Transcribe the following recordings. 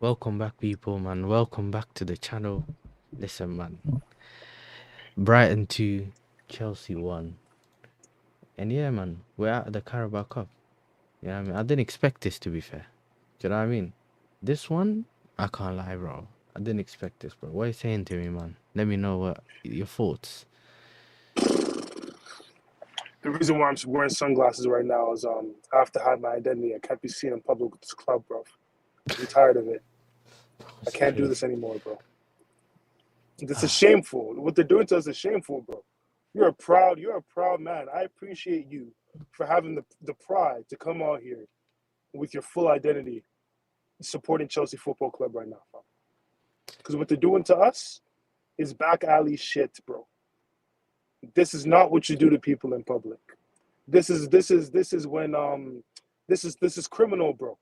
Welcome back, people, man. Welcome back to the channel. Listen, man. Brighton 2, Chelsea 1. And yeah, man, we're out of the Carabao Cup. You know what I mean? I didn't expect this, to be fair. Do you know what I mean? This one, I can't lie, bro. I didn't expect this, bro. What are you saying to me, man? Let me know what your thoughts. The reason why I'm wearing sunglasses right now is I have to hide my identity. I can't be seen in public with this club, bro. I'm tired of it. I It's can't do crazy. this anymore, bro. This is Ah, shameful. What they're doing to us is shameful, bro. You're a proud man. I appreciate you for having the pride to come out here with your full identity supporting Chelsea Football Club right now, bro. Because what they're doing to us is back alley shit, bro. This is not what you do to people in public. This is when this is criminal, bro.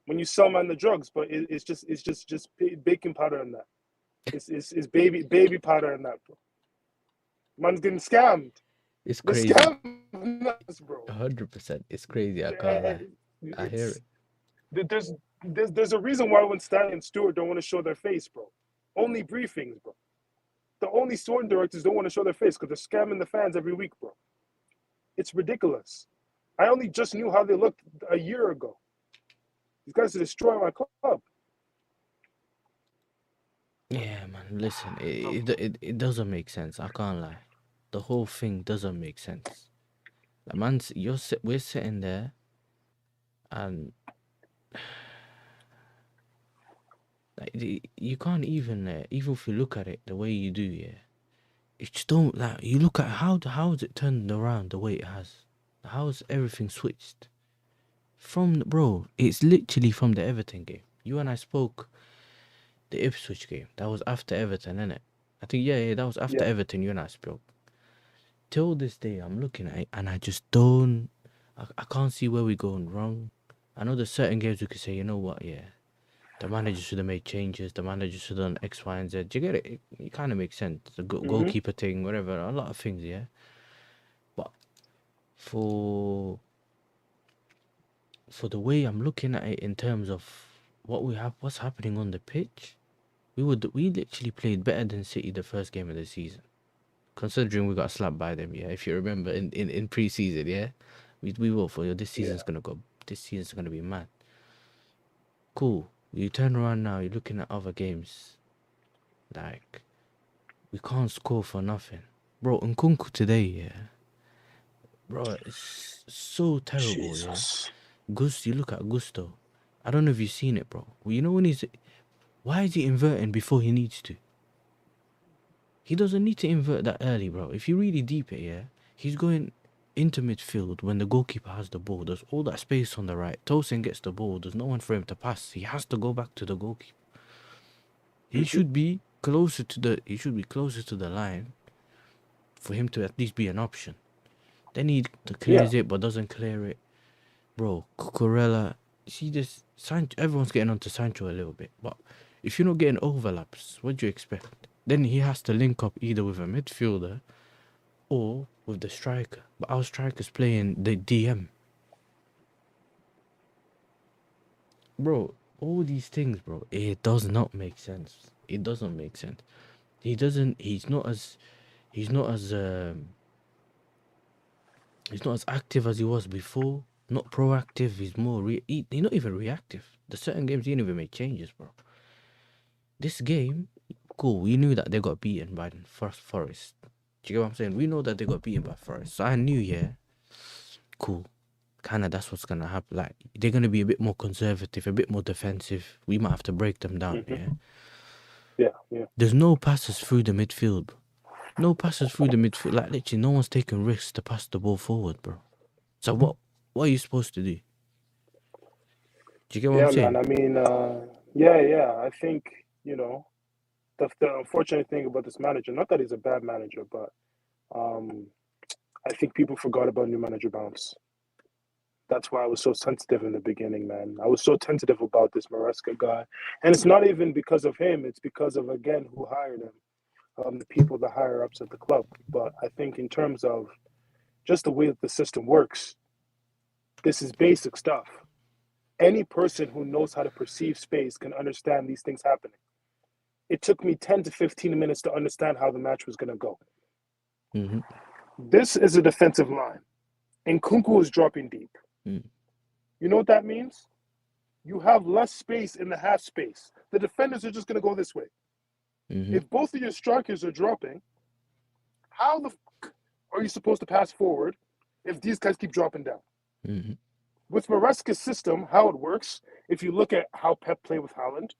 When you sell man the drugs, but it's just baking powder in that. It's baby powder in that, bro. Man's getting scammed. it's The crazy. scam us, bro. 100%. It's crazy. I can't lie. I hear It's it. there's a reason why when Stanley and Stewart don't want to show their face, bro. Only briefings, bro. The only sporting directors don't want to show their face because they're scamming the fans every week, bro. It's ridiculous. I only just knew how they looked a year ago. These guys are destroying my club. Yeah, man. Listen, it doesn't make sense. I can't lie. The whole thing doesn't make sense. Like, man, we're sitting there, and like you can't even even if you look at it the way you do, yeah. It just don't like you look at how's it turned around the way it has. How's everything switched from bro? It's literally from the Everton game. You and I spoke the Ipswich game. That was after Everton, innit? I think yeah, that was after Yeah. Everton. You and I spoke. Till this day, I'm looking at it and I just don't. I can't see where we're going wrong. I know there's certain games we could say, you know what, yeah, the manager should have made changes. The manager should have done X, Y, and Z. Do you get it? It kind of makes sense. The Mm-hmm. goalkeeper thing, whatever, a lot of things, yeah. But for for the way I'm looking at it in terms of what's happening on the pitch, we literally played better than City the first game of the season. Considering we got slapped by them, yeah. If you remember in pre-season, yeah, we will for you. Yeah. This season's gonna be mad. Cool. You turn around now. You're looking at other games. Like we can't score for nothing, bro. Nkunku today, yeah, bro. It's so terrible, yeah. Jesus. You look at Gusto. I don't know if you've seen it, bro. Well, you know when he's why is he inverting before he needs to? He doesn't need to invert that early, bro. If you really deep it, yeah, he's going into midfield when the goalkeeper has the ball. There's all that space on the right. Tosin gets the ball. There's no one for him to pass. He has to go back to the goalkeeper. He Mm-hmm. should be closer to the. He should be closer to the line for him to at least be an option. Then he Yeah. clears it, but doesn't clear it, bro. Cucurella. See this? Everyone's getting onto Sancho a little bit, but if you're not getting overlaps, what do you expect? Then he has to link up either with a midfielder or with the striker. But our striker's playing the DM. Bro, all these things, bro, it does not make sense. It doesn't make sense. He's not as he's not as active as he was before. Not proactive. He's more he's not even reactive. The certain games he didn't even make changes, bro. This game, cool. We knew that they got beaten by the first Forest. Do you get what I'm saying? We know that they got beaten by Forest. So I knew, yeah, cool. Kind of that's what's gonna happen. Like they're gonna be a bit more conservative, a bit more defensive. We might have to break them down. Mm-hmm. Yeah. Yeah. Yeah. There's no passes through the midfield. No passes through the midfield. Like literally, no one's taking risks to pass the ball forward, bro. So what are you supposed to do? Do you get what I'm Yeah, man. saying? I mean, yeah, yeah. I think you know the unfortunate thing about this manager. Not that he's a bad manager, but um, I think people forgot about new manager bounce. That's why I was so sensitive in the beginning, man. I was so tentative about this Maresca guy, and it's not even because of him. It's because of again who hired him, the people, the higher ups at the club. But I think in terms of just the way that the system works, this is basic stuff. Any person who knows how to perceive space can understand these things happening. It took me 10 to 15 minutes to understand how the match was going to go. Mm-hmm. This is a defensive line, and Kunku is dropping deep. Mm. You know what that means? You have less space in the half space. The defenders are just going to go this way. Mm-hmm. If both of your strikers are dropping, how the fuck are you supposed to pass forward if these guys keep dropping down? Mm-hmm. With Maresca's system, how it works, if you look at how Pep played with Haaland,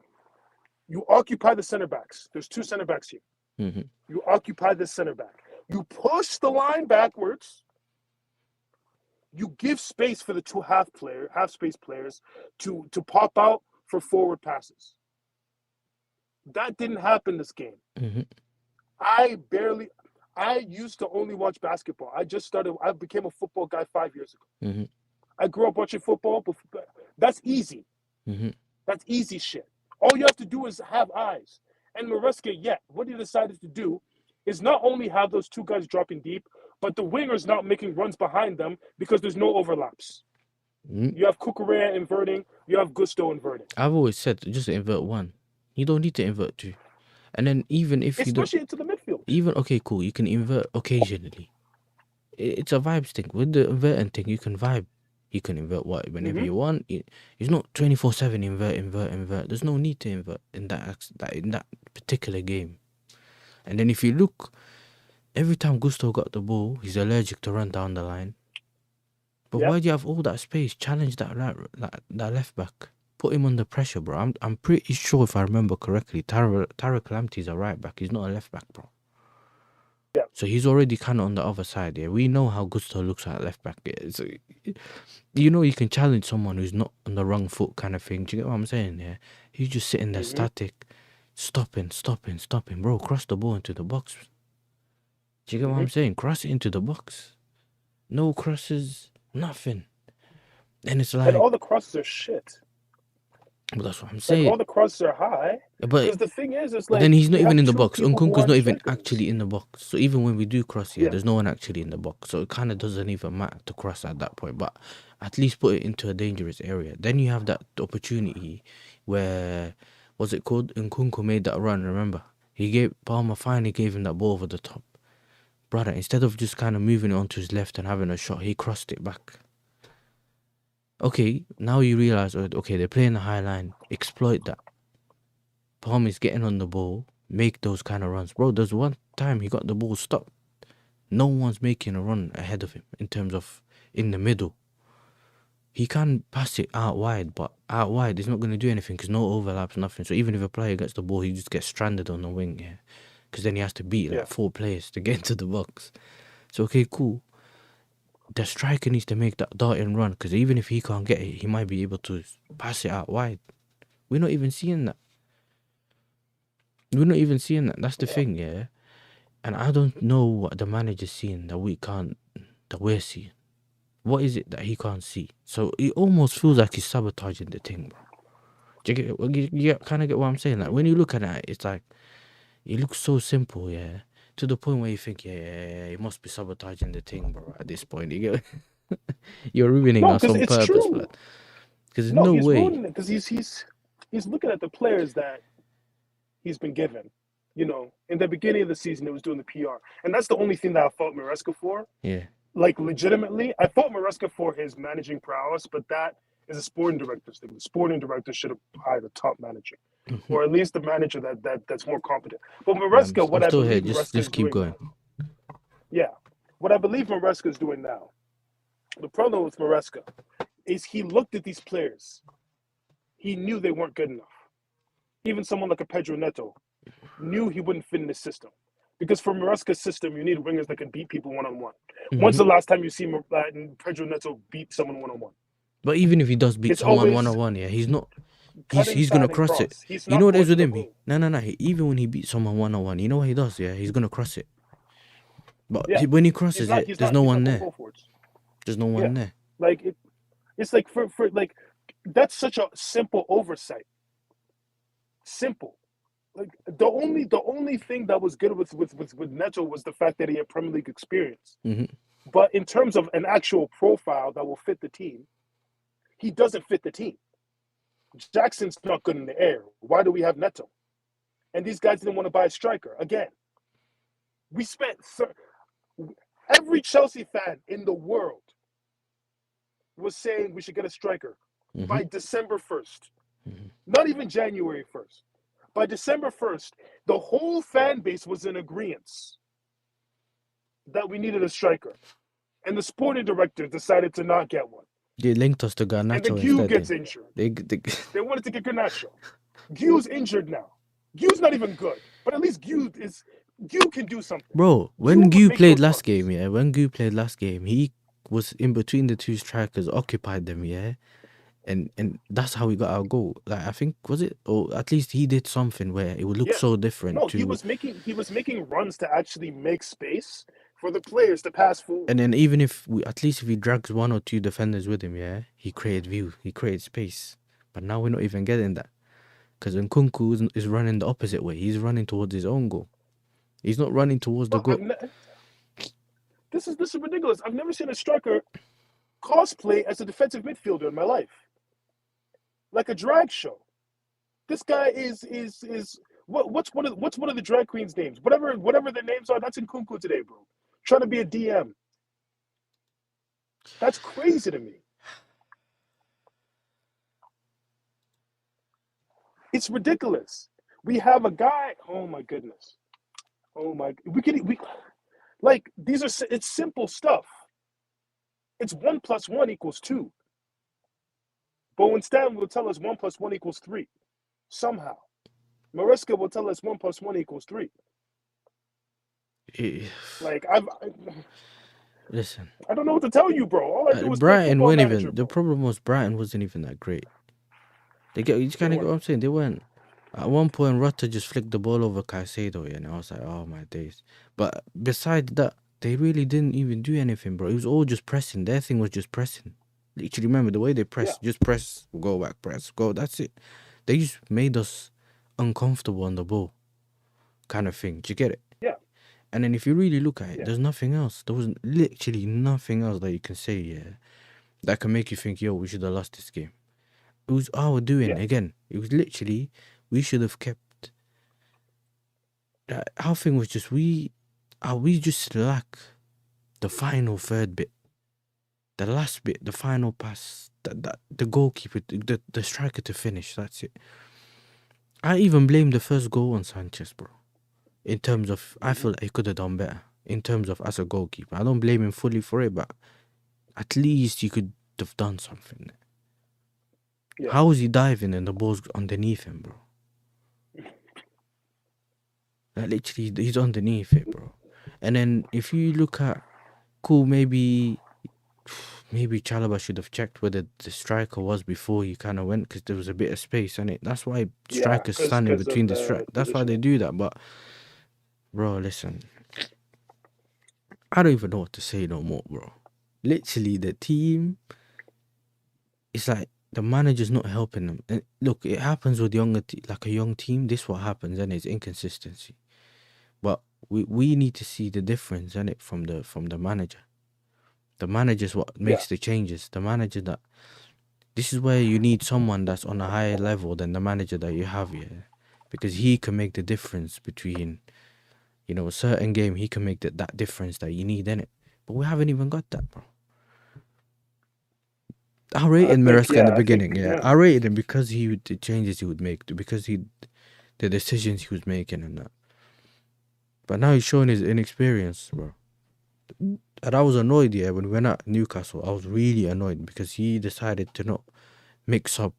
you occupy the center backs. There's two center backs here. Mm-hmm. You occupy this center back. You push the line backwards. You give space for the two half space players to pop out for forward passes. That didn't happen this game. Mm-hmm. I used to only watch basketball. I became a football guy 5 years ago. Mm-hmm. I grew up watching football, but that's easy. Mm-hmm. That's easy shit. All you have to do is have eyes. And Maresca, what he decided to do is not only have those two guys dropping deep, but the wingers not making runs behind them because there's no overlaps. Mm-hmm. You have Cucurella inverting, you have Gusto inverting. I've always said just invert one. You don't need to invert two. And then even if you don't, Especially into the midfield. even okay, cool, you can invert occasionally. It's a vibes thing. With the inverting thing, you can vibe. You can invert whenever you want. It's not 24/7 invert. There's no need to invert in that particular game. And then if you look, every time Gusto got the ball, he's allergic to run down the line. But why do you have all that space? Challenge that that left back. Put him under pressure, bro. I'm pretty sure if I remember correctly, Tarek Lamptey's a right back. He's not a left back, bro. Yeah. So he's already kind of on the other side. Yeah, we know how Gusto looks at left back. Yeah. So, you can challenge someone who's not on the wrong foot, kind of thing. Do you get what I'm saying? Yeah. He's just sitting there static, stopping, bro. Cross the ball into the box. Do you get what I'm saying? Cross it into the box. No crosses, nothing. And it's like, and all the crosses are shit. But that's what I'm saying. Like all the crosses are high. But because the thing is, it's like. then he's not you even have in the two box. people who Nkunku's not aren't even strikers. actually in the box. So even when we do cross, Yeah. there's no one actually in the box. So it kind of doesn't even matter to cross at that point. But at least put it into a dangerous area. Then you have that opportunity where, what's it called? Nkunku made that run, remember? Palmer finally gave him that ball over the top. Brother, instead of just kind of moving it onto his left and having a shot, he crossed it back. Okay, now you realise, okay, they're playing the high line. Exploit that. Palmer's getting on the ball, make those kind of runs. Bro, there's one time he got the ball stopped. No one's making a run ahead of him in terms of in the middle. He can pass it out wide, but out wide, he's not going to do anything because no overlaps, nothing. So even if a player gets the ball, he just gets stranded on the wing, yeah. Because then he has to beat like 4 players to get into the box. So, okay, cool. The striker needs to make that darting run because even if he can't get it, he might be able to pass it out wide. We're not even seeing that. That's the thing, yeah. And I don't know what the manager's seeing that we're seeing. What is it that he can't see? So it almost feels like he's sabotaging the thing, bro. Do you kind of get what I'm saying? Like when you look at it, it's like it looks so simple, yeah. To the point where you think, yeah, he must be sabotaging the thing, bro. At this point, you get you're ruining us on purpose, blood. Because there's no he's way. ruining it because he's looking at the players that he's been given. You know, in the beginning of the season, it was doing the PR, and that's the only thing that I fault Maresca for. Yeah. Like legitimately, I fault Maresca for his managing prowess, but that is a sporting director's thing. The sporting director should have hired a top manager, or at least a manager that's more competent. But Maresca, I'm still here. Just keep going. What I believe Maresca is doing now. The problem with Maresca is he looked at these players. He knew they weren't good enough. Even someone like a Pedro Neto knew he wouldn't fit in the system. Because for Maresca's system, you need wingers that can beat people one-on-one. When's the last time you see Pedro Neto beat someone one-on-one? But even if he does beat someone one-on-one, yeah, he's not. He's gonna cross it. You know what it is with him? No. Even when he beats someone one-on-one, you know what he does? Yeah, he's gonna cross it. But when he crosses it, there's no one there. There's no one there. Like it's like for like that's such a simple oversight. Simple. Like the only thing that was good with Neto was the fact that he had Premier League experience. But in terms of an actual profile that will fit the team, he doesn't fit the team. Jackson's not good in the air. Why do we have Neto? And these guys didn't want to buy a striker. Again, we spent every Chelsea fan in the world was saying we should get a striker by December 1st. Not even January 1st. By December 1st, the whole fan base was in agreement that we needed a striker. And the sporting director decided to not get one. They linked us to Garnacho and then instead. Gets injured. They wanted to get Garnacho. Gu's injured now. Gu's not even good. But at least Gu can do something. Bro, when Gu played last game, he was in between the two strikers, occupied them, yeah? And that's how we got our goal. Like, I think, was it? Or at least he did something where it would look so different. No, he was making runs to actually make space for the players to pass forward. And then even if he drags one or two defenders with him, yeah, he created view, he created space. But now we're not even getting that. Because Nkunku is running the opposite way. He's running towards his own goal. He's not running towards the goal. This is ridiculous. I've never seen a striker cosplay as a defensive midfielder in my life. Like a drag show. This guy is what's one of the drag queens' names? Whatever their names are, that's Nkunku today, bro. Trying to be a DM. That's crazy to me. It's ridiculous. We have a guy. Oh my goodness. Oh my. It's simple stuff. It's 1 + 1 = 2. But when Stan will tell us 1 + 1 = 3, somehow, Mariska will tell us 1 + 1 = 3. Like listen. I don't know what to tell you, bro. All I do is Brighton weren't even. The problem was Brighton wasn't even that great. You kind of get what I'm saying. They weren't. At one point, Rutter just flicked the ball over Caicedo, and I was like, oh my days. But besides that, they really didn't even do anything, bro. It was all just pressing. Their thing was just pressing. Literally, remember the way they press, just press, go back, press, go. That's it. They just made us uncomfortable on the ball, kind of thing. Do you get it? Yeah. And then if you really look at it, there's nothing else. There was literally nothing else that you can say, that can make you think, yo, we should have lost this game. It was our doing again. It was literally, we should have kept. Our thing was just we just lack the final third bit. The last bit, the final pass, the goalkeeper, the striker to finish. That's it. I even blame the first goal on Sanchez, bro. In terms of, I feel like he could have done better. In terms of as a goalkeeper, I don't blame him fully for it, but at least he could have done something. Yeah. How is he diving and the ball's underneath him, bro? Like, literally, he's underneath it, bro. And then if you look at, maybe Chalobah should have checked whether the striker was before he kind of went, because there was a bit of space on it. That's why strikers stand in between the strike. That's why they do that. But, bro, listen. I don't even know what to say no more, bro. Literally, the team, it's like the manager's not helping them. And look, it happens with like a young team. This is what happens, and it's inconsistency. But we need to see the difference in it from the manager. The manager's what makes the changes. The manager this is where you need someone that's on a higher level than the manager that you have here, because he can make the difference between, a certain game. He can make that difference that you need in it. But we haven't even got that, bro. I rated Maresca in the beginning. I rated him because the changes he would make, because the decisions he was making and that. But now he's showing his inexperience, bro. And I was annoyed, when we went at Newcastle. I was really annoyed because he decided to not mix up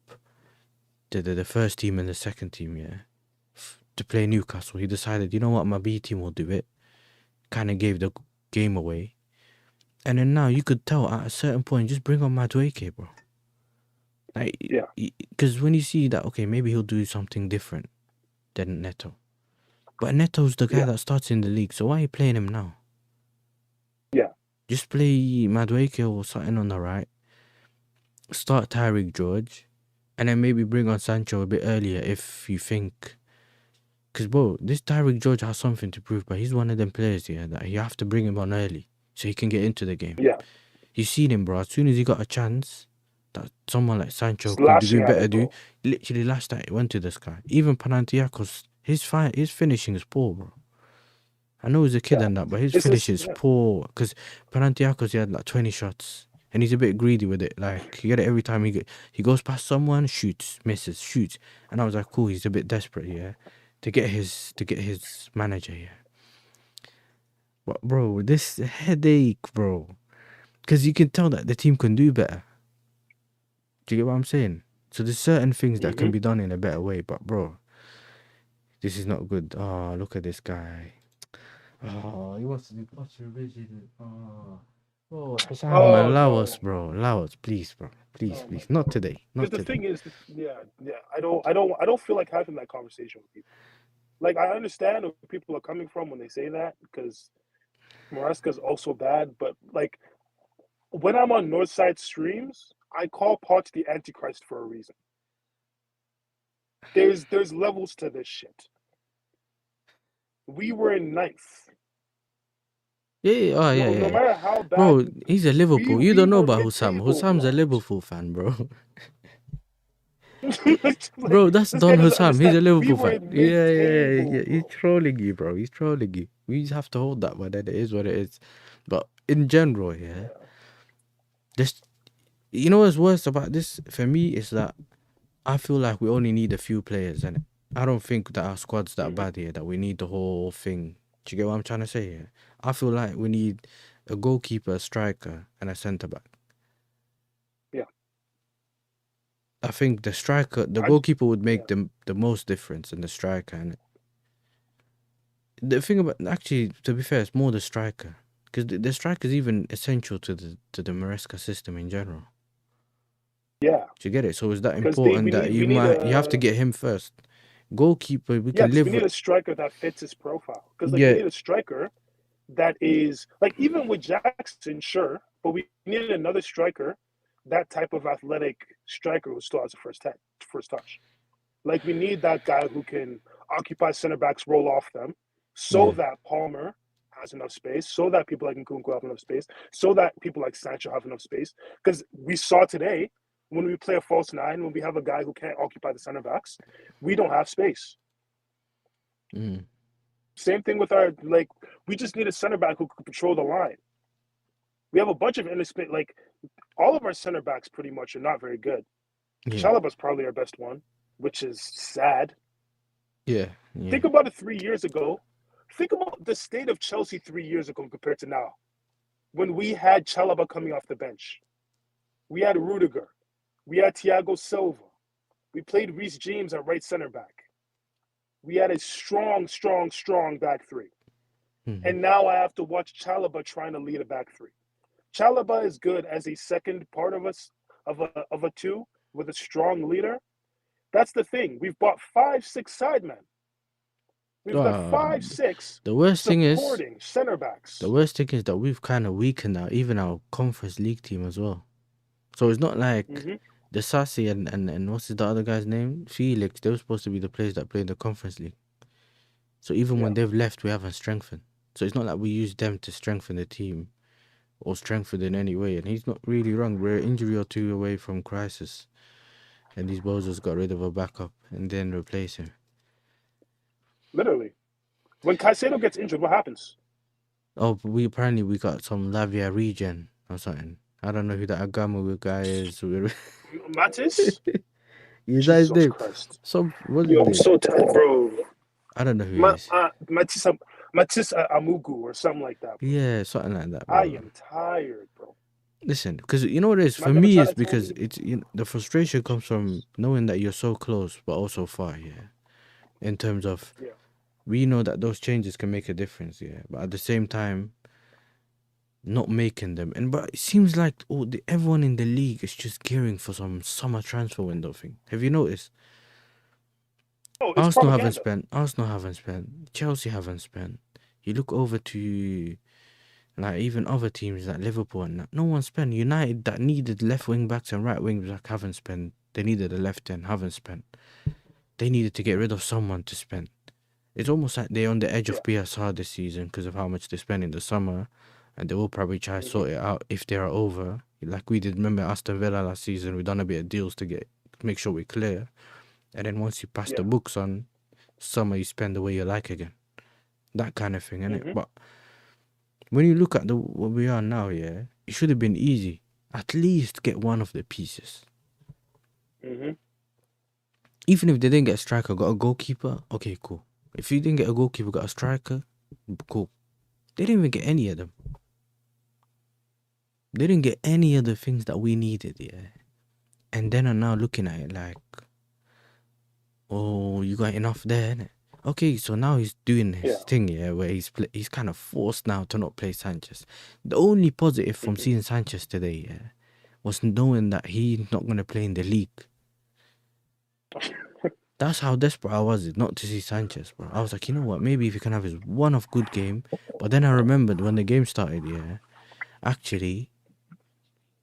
the first team and the second team, to play Newcastle. He decided, you know what, my B team will do it. Kind of gave the game away. And then now you could tell at a certain point, just bring on Madueke, bro. Like, because when you see that, okay, maybe he'll do something different than Neto. But Neto's the guy that starts in the league, so why are you playing him now? Yeah. Just play Madueke or something on the right. Start Tyreek George. And then maybe bring on Sancho a bit earlier if you think. Because, bro, this Tyreek George has something to prove, but he's one of them players here that you have to bring him on early so he can get into the game. Yeah. You've seen him, bro. As soon as he got a chance, that someone like Sancho could do Slashing at better it, do. bro. Literally last night it went to this guy. Even Panathinaikos, his finishing is poor, bro. I know he's a kid Yeah. and that, but his It's finish just, is poor. Because Panathinaikos, he had like 20 shots. And he's a bit greedy with it. Like, he get it every time he goes past someone, shoots, misses, shoots. And I was like, cool, he's a bit desperate, yeah, to get his manager, yeah. But bro, this headache, bro. Because you can tell that the team can do better. Do you get what I'm saying? So there's certain things that can be done in a better way. But bro, this is not good. Oh, look at this guy. Oh, he wants to do post revision. Oh. Bro, Hassan, man, oh allow no. us, bro. Allow us, please, bro. Please, Oh my please. Not God. today. Because Not the today. thing is, yeah. I don't feel like having that conversation with people. Like, I understand where people are coming from when they say that, because Maresca's also bad. But like, when I'm on Northside streams, I call Poch the Antichrist for a reason. There's levels to this shit. We were in ninth. Yeah, oh, No, yeah, no yeah. matter how bad Bro, he's a we Liverpool. You we don't know were about mid Hussam. table, Hussam's a bro. Liverpool fan, bro. Like, Bro, that's this guy Don doesn't Hussam. He's understand. a We Liverpool were fan. in mid Yeah. table, He's bro. trolling you, bro. He's trolling you. We just have to hold that one. Then it is what it is. But in general, yeah, Yeah. this, you know what's worse about this for me is that I feel like we only need a few players, and I don't think that our squad's that Mm-hmm. bad here that we need the whole thing. Do you get what I'm trying to say here? I feel like we need a goalkeeper, a striker, and a centre back. Yeah. I think the I goalkeeper would yeah. make the most difference in the striker. And the thing about, actually, to be fair, it's more the striker, because the striker is even essential to the Maresca system in general. Yeah. Do you get it? So is that Because important we that need we need you have to a get him first? Goalkeeper, we yeah, can because we live need with. a striker that fits his profile. Because like we Yeah, need a striker that is like, even with Jackson, sure, but we need another striker, that type of athletic striker who still has a first touch. Like, we need that guy who can occupy center backs, roll off them, so yeah. that Palmer has enough space, so that people like Nkunku have enough space, so that people like Sancho have enough space. Because we saw today, when we play a false nine, when we have a guy who can't occupy the center backs, we don't have space. Mm. Same thing with our, like, we just need a center back who can control the line. We have a bunch of inexperienced, like, all of our center backs pretty much are not very good. Yeah, Chalaba's probably our best one, which is sad. yeah. Think about it 3 years ago. Think about the state of Chelsea 3 years ago compared to now. When we had Chalaba coming off the bench, we had Rudiger, we had Thiago Silva, we played Reece James at right center back. We had a strong back three. Mm-hmm. And now I have to watch Chalaba trying to lead a back three. Chalaba is good as a second part of us of a two with a strong leader. That's the thing. We've bought 5, 6 sidemen. We've got Uh, 5, 6 the worst thing is, supporting center backs. that we've kind of weakened even our Conference League team as well. So it's not like Mm-hmm. the Sassy and what's the other guy's name? Felix. They were supposed to be the players that play in the Conference League. So even Yeah. when they've left, we haven't strengthened. So it's not like we use them to strengthen the team or strengthen in any way. And he's not really wrong. We're an injury or two away from crisis. And these bozos got rid of a backup and then replace him. Literally. When Caicedo gets injured, what happens? Oh, but we got some Lavia regen or something. I don't know who that Agamu guy is. Mattis? Is that his Jesus name? Christ. What's his Yo, I'm name? so tired, bro. I don't know who he is. Matisse Amugu or something like that, bro. Yeah, something like that, I bro. am tired, bro. Listen, because you know what it is? My For me, it's Machado told because me, it's the frustration comes from knowing that you're so close but also far, yeah. In terms of, yeah, we know that those changes can make a difference, yeah. But at the same time, not making them. But it seems like everyone in the league is just gearing for some summer transfer window thing. Have you noticed? oh, it's propaganda. Arsenal haven't spent. Chelsea haven't spent. You look over to like even other teams like Liverpool and that, no one spent. United that needed left wing backs and right wing backs haven't spent. They needed a left end, haven't spent. They needed to get rid of someone to spend. It's almost like they're on the edge Yeah. of PSR this season because of how much they spend in the summer, and they will probably try to Mm-hmm. sort it out if they are over. like we did. Remember Aston Villa last season? We done a bit of deals to make sure we're clear, and then once you pass the books on, summer you spend the way you like again. That kind of thing, innit? But when you look at what we are now, yeah, it should have been easy. At least get one of the pieces. Even if they didn't get a striker, got a goalkeeper, okay, cool. If you didn't get a goalkeeper, got a striker, cool. They didn't even get any of them. They didn't get any of the things that we needed, yeah. And then I'm now looking at it like, oh, you got enough there, innit? Okay, so now he's doing his thing, yeah, where he's kind of forced now to not play Sanchez. The only positive from seeing Sanchez today, yeah, was knowing that he's not going to play in the league. That's how desperate I was not to see Sanchez, bro. I was like, you know what, maybe if he can have his one-off good game. But then I remembered when the game started, yeah, actually,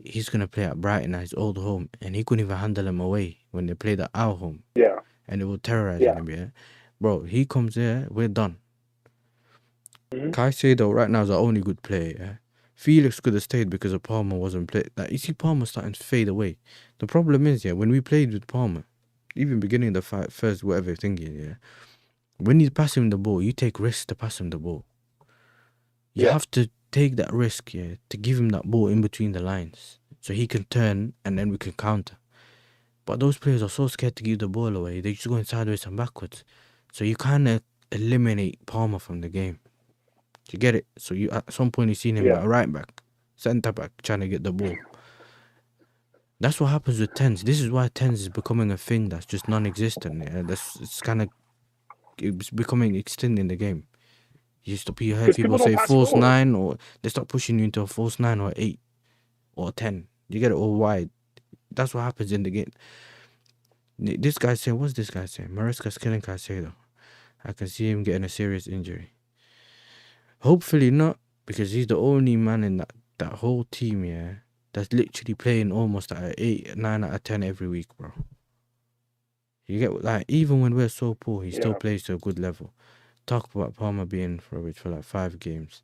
he's going to play at Brighton at his old home, and he couldn't even handle him away when they played at our home. Yeah. And it will terrorize him, yeah. Bro, he comes there, we're done. Caicedo right now is our only good player, yeah. Felix could have stayed because of Palmer wasn't played. Like, you see Palmer starting to fade away. The problem is, yeah, when we played with Palmer, even beginning the first whatever thinking, yeah, when you pass him the ball, you take risks to pass him the ball. You have to take that risk, yeah, to give him that ball in between the lines so he can turn and then we can counter. But those players are so scared to give the ball away, they're just going sideways and backwards. So you kind of eliminate Palmer from the game. You get it? So you at some point you seen him at right back, centre back, trying to get the ball. That's what happens with tens. This is why tens is becoming a thing that's just non-existent. Yeah? It's becoming extinct in the game. You heard people say false 9, or they start pushing you into a false 9 or 8 or 10. You get it all wide. That's what happens in the game. This guy saying, what's this guy saying? Maresca's killing Caicedo. I can see him getting a serious injury. Hopefully not, because he's the only man in that whole team, yeah, that's literally playing almost at 8, 9 out of 10 every week, bro. You get, like, even when we're so poor, he still plays to a good level. Talk about Palmer being rubbish for like 5 games.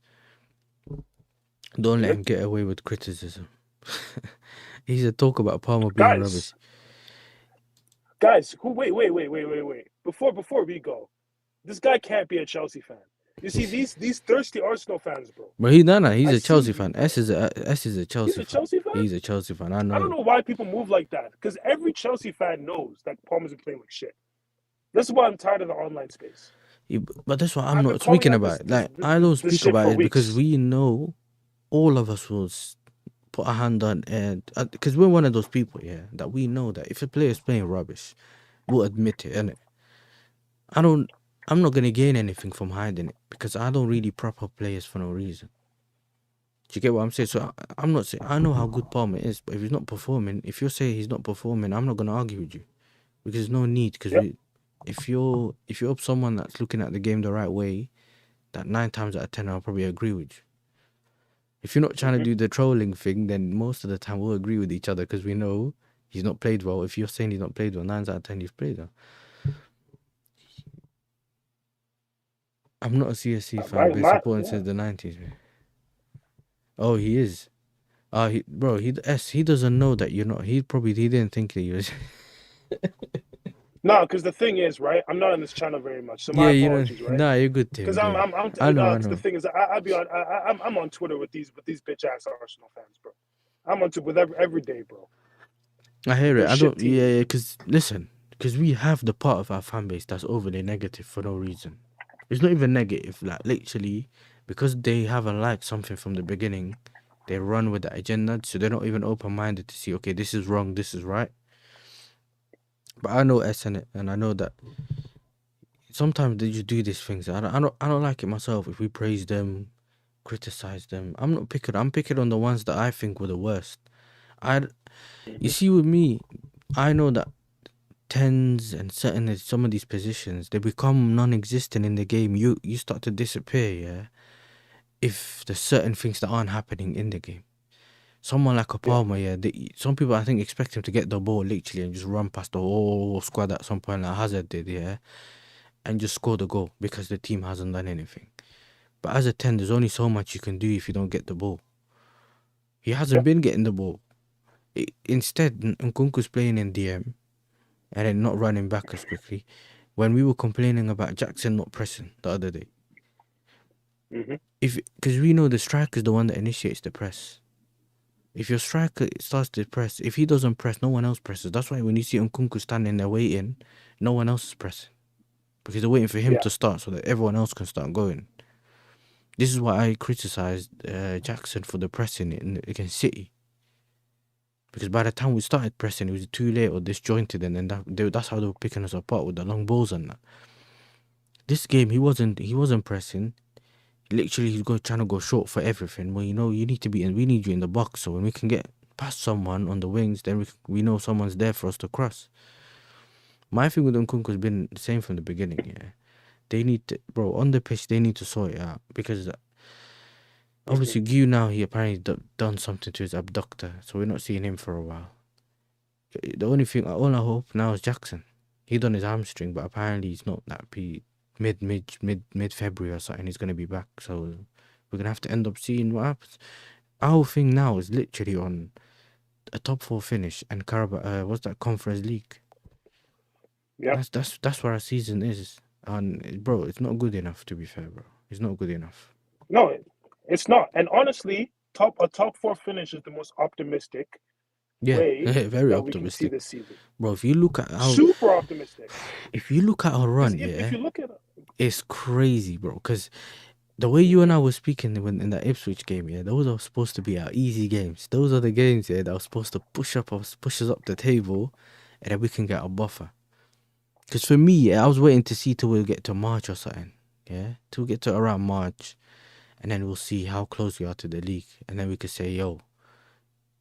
Don't let him get away with criticism. He's a talk about Palmer being rubbish. Guys, wait. Before we go, this guy can't be a Chelsea fan. You see, these thirsty Arsenal fans, bro. But he's a Chelsea fan. S is a Chelsea fan. He's a Chelsea fan? He's a Chelsea fan. I know. I don't know why people move like that. Because every Chelsea fan knows that Palmer's been playing like shit. That's why I'm tired of the online space. But that's what I'm not speaking about. I don't speak about it because we know all of us will put a hand on it. Because we're one of those people, yeah, that we know that if a player is playing rubbish, we'll admit it, innit? I'm not going to gain anything from hiding it because I don't really prop up players for no reason. Do you get what I'm saying? So I'm not saying, I know how good Palmer is, but if he's not performing, if you're saying he's not performing, I'm not going to argue with you because there's no need. Because if you're up someone that's looking at the game the right way, that 9 times out of 10, I'll probably agree with you. If you're not trying to do the trolling thing, then most of the time we'll agree with each other because we know he's not played well. If you're saying he's not played well, 9 out of 10 he's played well. I'm not a CSC fan. Been supporting since the 90s, man. Oh, he is. He doesn't know that you're not. He didn't think that you was. No, because the thing is, right? I'm not on this channel very much, so my apologies, right? Nah, you're good, Tim. Because I know. The thing is, I'm on Twitter with these bitch ass Arsenal fans, bro. I'm on Twitter with every day, bro. I hear it. I don't. Yeah. Because listen, because we have the part of our fan base that's overly negative for no reason. It's not even negative, like literally, because they haven't liked something from the beginning, they run with the agenda, so they're not even open-minded to see, okay, this is wrong, this is right. But I know S in it, and I know that sometimes they just do these things. I don't like it myself. If we praise them, criticize them, I'm not picking. I'm picking on the ones that I think were the worst. You see, with me, I know that 10s and some of these positions, they become non-existent in the game. You start to disappear, yeah, if there's certain things that aren't happening in the game. Someone like a Palmer, yeah, some people I think expect him to get the ball literally and just run past the whole squad at some point like Hazard did, yeah, and just score the goal because the team hasn't done anything. But as a 10, there's only so much you can do if you don't get the ball. He hasn't been getting the ball. Instead, Nkunku's playing in DM and then not running back as quickly. When we were complaining about Jackson not pressing the other day, because we know the striker is the one that initiates the press. If your striker starts to press, if he doesn't press, no one else presses. That's why when you see Nkunku standing there waiting, no one else is pressing because they're waiting for him to start so that everyone else can start going. This is why I criticised Jackson for the pressing against City. Because by the time we started pressing, it was too late or disjointed, and then that's how they were picking us apart with the long balls and that. This game, he wasn't pressing. Literally, he's trying to go short for everything. Well, you know, we need you in the box, so when we can get past someone on the wings, then we know someone's there for us to cross. My thing with Nkunku has been the same from the beginning. Yeah, they need to, bro, on the pitch. They need to sort it out because obviously Gu now he apparently done something to his abductor, so we're not seeing him for a while. The only thing, all I hope now is Jackson. He done his hamstring, but apparently he's not that mid February or something. He's gonna be back, so we're gonna have to end up seeing what happens. Our thing now is literally on a top 4 finish and Carabao. What's that, Conference League? Yeah, that's where our season is, and bro, it's not good enough. To be fair, bro, it's not good enough. No, it's not. And honestly, a top 4 finish is the most optimistic. Way very that optimistic. We can see this season, bro. If you look at how super optimistic. If you look at our run, if you look at it's crazy, bro. Because the way you and I were speaking in that Ipswich game, those are supposed to be our easy games. Those are the games, that are supposed to push us up the table, and then we can get a buffer. Because for me, I was waiting to see till we get to March or something, till we get to around March, and then we'll see how close we are to the league, and then we could say, yo,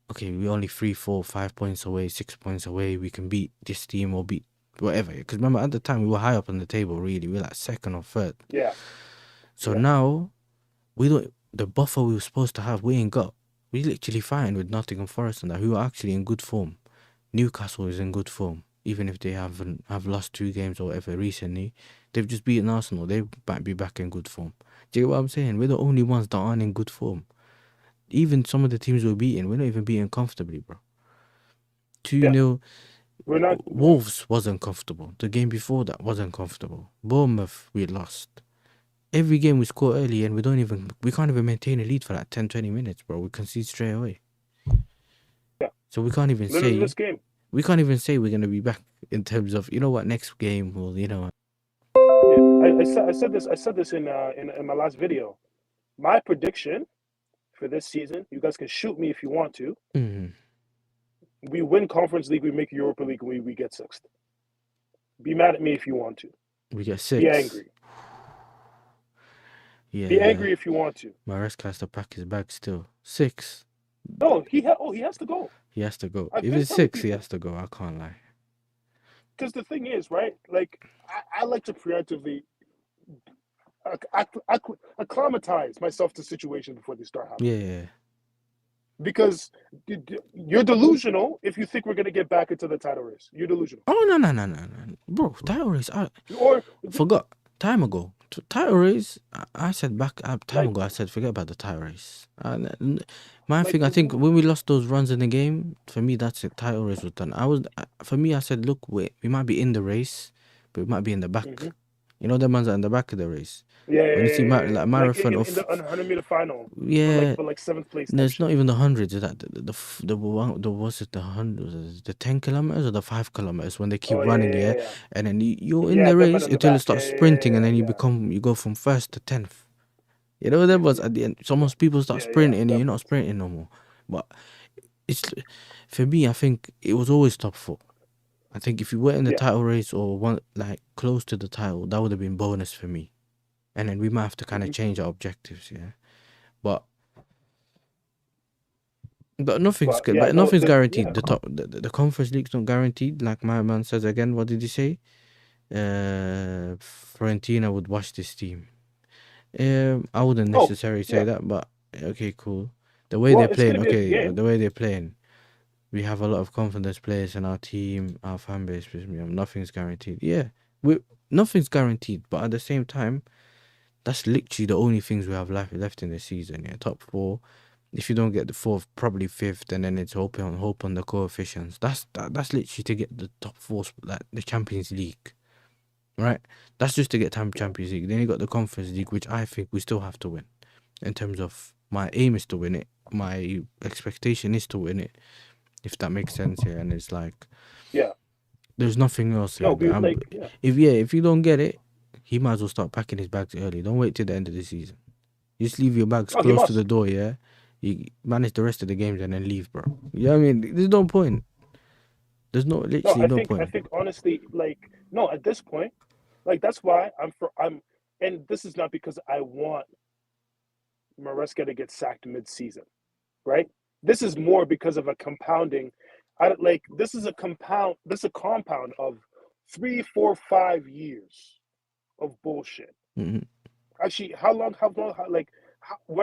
okay, we're only 3, 4, 5 points away, 6 points away. We can beat this team or beat whatever. Because remember, at the time, we were high up on the table, really. We were like 2nd or 3rd. Yeah. So now, the buffer we were supposed to have, we ain't got. We literally fighting with Nottingham Forest and that, who are actually in good form. Newcastle is in good form. Even if they have lost 2 games or whatever recently, they've just beaten Arsenal. They might be back in good form. Do you get what I'm saying? We're the only ones that aren't in good form. Even some of the teams we're beating, we're not even beating comfortably, bro. 2-0. We're not. Wolves wasn't comfortable. The game before that wasn't comfortable. Bournemouth, we lost. Every game we score early and we can't even maintain a lead for like 10-20 minutes, bro. We concede straight away. Yeah. So we can't even say this game. We can't even say we're gonna be back in terms of, you know what, next game will, Yeah, I said this in my last video. My prediction for this season, you guys can shoot me if you want to. We win Conference League, we make Europa League, we get 6th. Be mad at me if you want to. We get 6. Be angry. Yeah. Be angry if you want to. Maresca has to pack his bag still. 6. No, he has to go. He has to go. If it's 6, he has to go. I can't lie. Because the thing is, right? Like, I like to preemptively acclimatize myself to situations before they start happening. Yeah. Because you're delusional if you think we're going to get back into the title race. You're delusional. Oh, no. Bro, title race. Forgot. Time ago. Title race, I said ago, I said forget about the title race. I think when we lost those runs in the game, for me, that's it. Title race was done. I said, look, we might be in the race, but we might be in the back. You know, the ones that are in the back of the race. Yeah. When you see marathon in the 100-meter final. Yeah. For 7th place. No, it's not even the hundreds. Is that was it the 100? The 10 kilometers or the 5 kilometers when they keep running, and then you're in the race until it starts sprinting, and then you go from 1st to 10th. You know, that was at the end. Most people start sprinting, and you're not sprinting no more. But it's, for me, I think it was always top 4. I think if you were in the title race or one like close to the title, that would have been bonus for me. And then we might have to kind of change our objectives, But nothing's guaranteed. The Conference League's not guaranteed. Like my man says again, what did he say? Fiorentina would wash this team. I wouldn't necessarily say that, but okay, cool. The way they're playing, we have a lot of confidence players in our team, our fan base. Nothing's guaranteed. Nothing's guaranteed, but at the same time, that's literally the only things we have left in the season. Top 4. If you don't get the fourth, probably fifth, and then it's hope on the coefficients. That's literally to get the top four, like the Champions League, right? That's just to get Champions League. Then you got the Conference League, which I think we still have to win. In terms of my aim is to win it. My expectation is to win it. If that makes sense here, and it's like, Yeah. there's nothing else No, here. yeah. If you don't get it, he might as well start packing his bags early. Don't wait till the end of the season. You just leave your bags Oh, he close to must. the door, yeah? You manage the rest of the games and then leave, bro. You know what I mean? There's no point. There's No, literally no I point. think honestly, like, no, at this point, like that's why and this is not because I want Maresca to get sacked mid-season, right? This is more because of a compounding. This is a compound of 3, 4, 5 years of bullshit. Mm-hmm. Actually,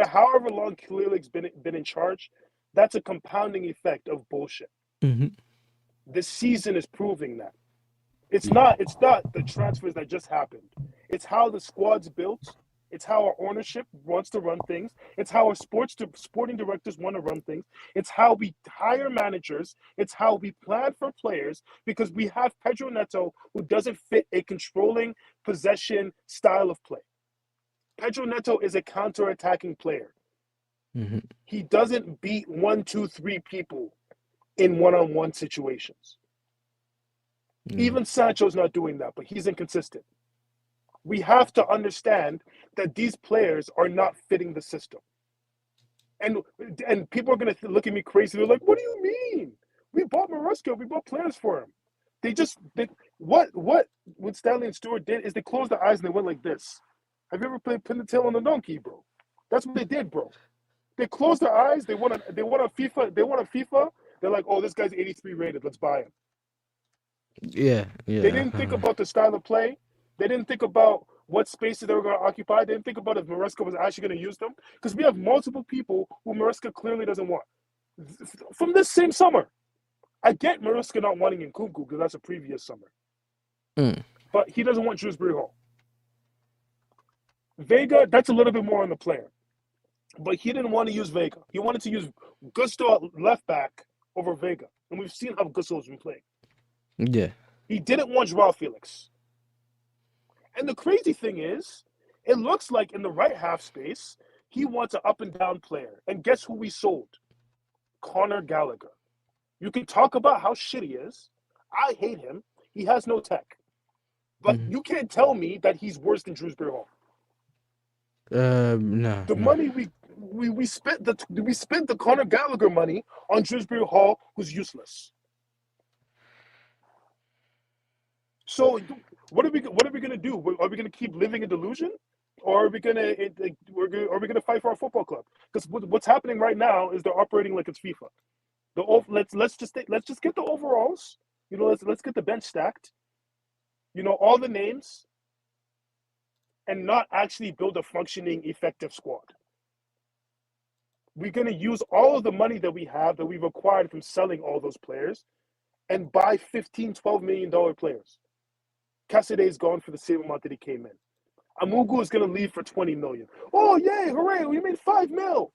however long Clear Lake's been in charge, that's a compounding effect of bullshit. Mm-hmm. This season is proving that. It's Yeah. not the transfers that just happened. It's how the squad's built. It's how our ownership wants to run things. It's how our sporting directors want to run things. It's how we hire managers. It's how we plan for players, because we have Pedro Neto, who doesn't fit a controlling possession style of play. Pedro Neto is a counter-attacking player. Mm-hmm. He doesn't beat 1, 2, 3 people in one-on-one situations. Mm-hmm. Even Sancho's not doing that, but he's inconsistent. We have to understand that these players are not fitting the system. And people are going to look at me crazy. They're like, what do you mean? We bought Maresca. We bought players for him. What Stanley and Stewart did is they closed their eyes and they went like this. Have you ever played pin the tail on the donkey, bro? That's what they did, bro. They closed their eyes. They want a FIFA. They want a FIFA. They're like, oh, this guy's 83 rated. Let's buy him. Yeah. They didn't think about the style of play. They didn't think about what spaces they were going to occupy. They didn't think about if Maresca was actually going to use them. Because we have multiple people who Maresca clearly doesn't want. From this same summer, I get Maresca not wanting Nkunku because that's a previous summer. But he doesn't want Shrewsbury Hall. Vega, that's a little bit more on the player. But he didn't want to use Vega. He wanted to use Gusto at left back over Vega. And we've seen how Gusto's been playing. Yeah. He didn't want Joao Felix. And the crazy thing is, it looks like in the right half space, he wants an up and down player. And guess who we sold? Conor Gallagher. You can talk about how shit he is. I hate him. He has no tech. But you can't tell me that he's worse than Shrewsbury Hall. No. The money we spent the Conor Gallagher money on Shrewsbury Hall was useless. So what are we gonna do? Are we gonna keep living in delusion, or are we gonna fight for our football club? Because what's happening right now is they're operating like it's FIFA. Let's just get the overalls. Let's get the bench stacked. All the names, and not actually build a functioning, effective squad. We're gonna use all of the money that we've acquired from selling all those players, and buy $15-12 million players. Cassidy is gone for the same amount that he came in. Amugu is going to leave for 20 million. Oh, yay, hooray, we made 5 mil.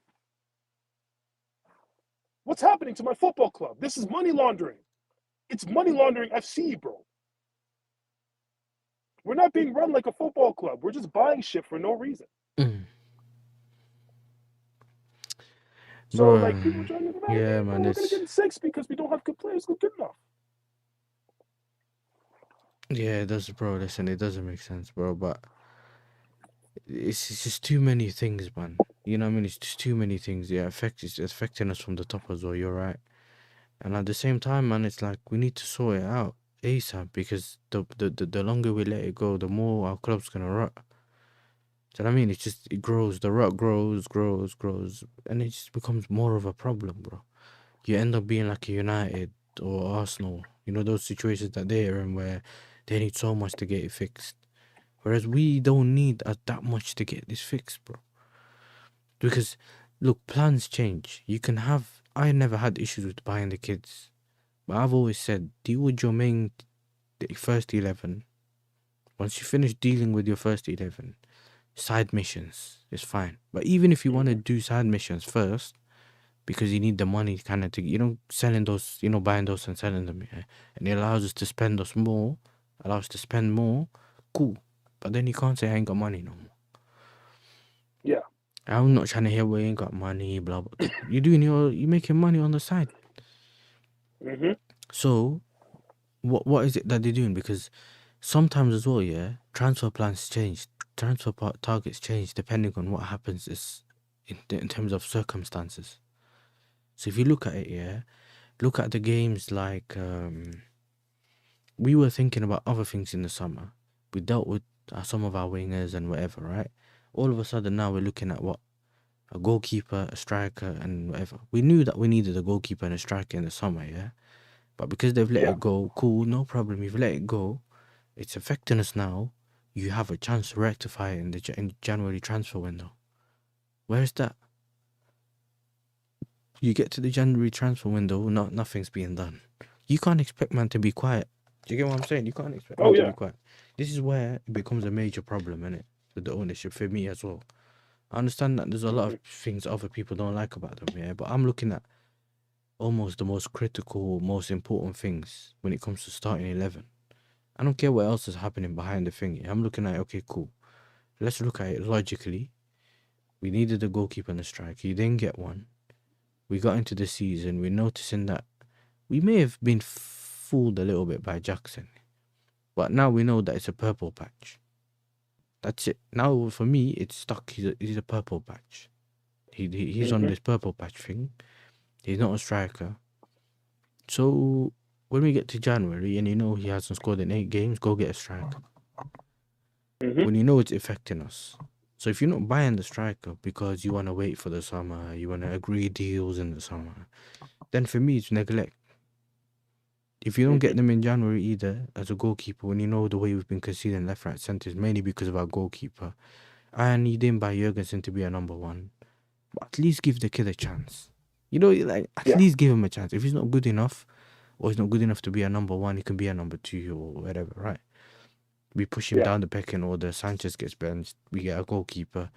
What's happening to my football club? This is money laundering. It's money laundering FC, bro. We're not being run like a football club. We're just buying shit for no reason. So, like, people trying to yeah, man, we're going to get 6 because we don't have good players who are good enough. Yeah, it does, bro. Listen, it doesn't make sense, bro. But it's just too many things, man. You know what I mean? It's just too many things. Yeah, it's affecting us from the top as well. You're right. And at the same time, man, it's like we need to sort it out ASAP, because the longer we let it go, the more our club's gonna rot. Do you know what I mean? It grows. The rot grows, and it just becomes more of a problem, bro. You end up being like a United or Arsenal. Those situations that they're in where they need so much to get it fixed. Whereas we don't need that much to get this fixed, bro. Because, look, plans change. I never had issues with buying the kids. But I've always said, deal with your first 11. Once you finish dealing with your first 11, side missions is fine. But even if you want to do side missions first, because you need the money kind of to, selling those, buying those and selling them, yeah. And it allows us to spend more, cool. But then you can't say I ain't got money no more. Yeah. I'm not trying to hear we ain't got money, blah, blah. You're making money on the side. Mm-hmm. So, what is it that they're doing? Because sometimes as well, yeah, transfer plans change, targets change depending on what happens in terms of circumstances. So if you look at it, yeah, look at the games like we were thinking about other things in the summer. We dealt with some of our wingers and whatever, right? All of a sudden now we're looking at what? A goalkeeper, a striker, and whatever. We knew that we needed a goalkeeper and a striker in the summer, yeah? But because they've let it go, cool, no problem. You've let it go. It's affecting us now. You have a chance to rectify it in the January transfer window. Where's that? You get to the January transfer window, nothing's being done. You can't expect man to be quiet. Do you get what I'm saying? You can't expect man to be quiet. This is where it becomes a major problem, innit? With the ownership for me as well. I understand that there's a lot of things other people don't like about them, yeah, but I'm looking at almost the most critical, most important things when it comes to starting 11. I don't care what else is happening behind the thing. I'm looking at, okay, cool. Let's look at it logically. We needed a goalkeeper and a striker. You didn't get one. We got into the season. We're noticing that we may have been fooled a little bit by Jackson. But now we know that it's a purple patch. That's it. Now, for me, it's stuck. He's a purple patch. He's on this purple patch thing. He's not a striker. So, when we get to January and he hasn't scored in 8 games, go get a striker. When you know it's affecting us. So, if you're not buying the striker because you want to wait for the summer, you want to agree deals in the summer, then for me, it's neglect. If you don't get them in January either, as a goalkeeper, when you know the way we've been conceding left, right, centre is mainly because of our goalkeeper, and you didn't buy Jurgensen to be a number 1, but at least give the kid a chance. At least give him a chance. If he's not good enough, or he's not good enough to be a number 1, he can be a number 2 or whatever, right? We push him down the pecking order, Sanchez gets benched, we get a goalkeeper,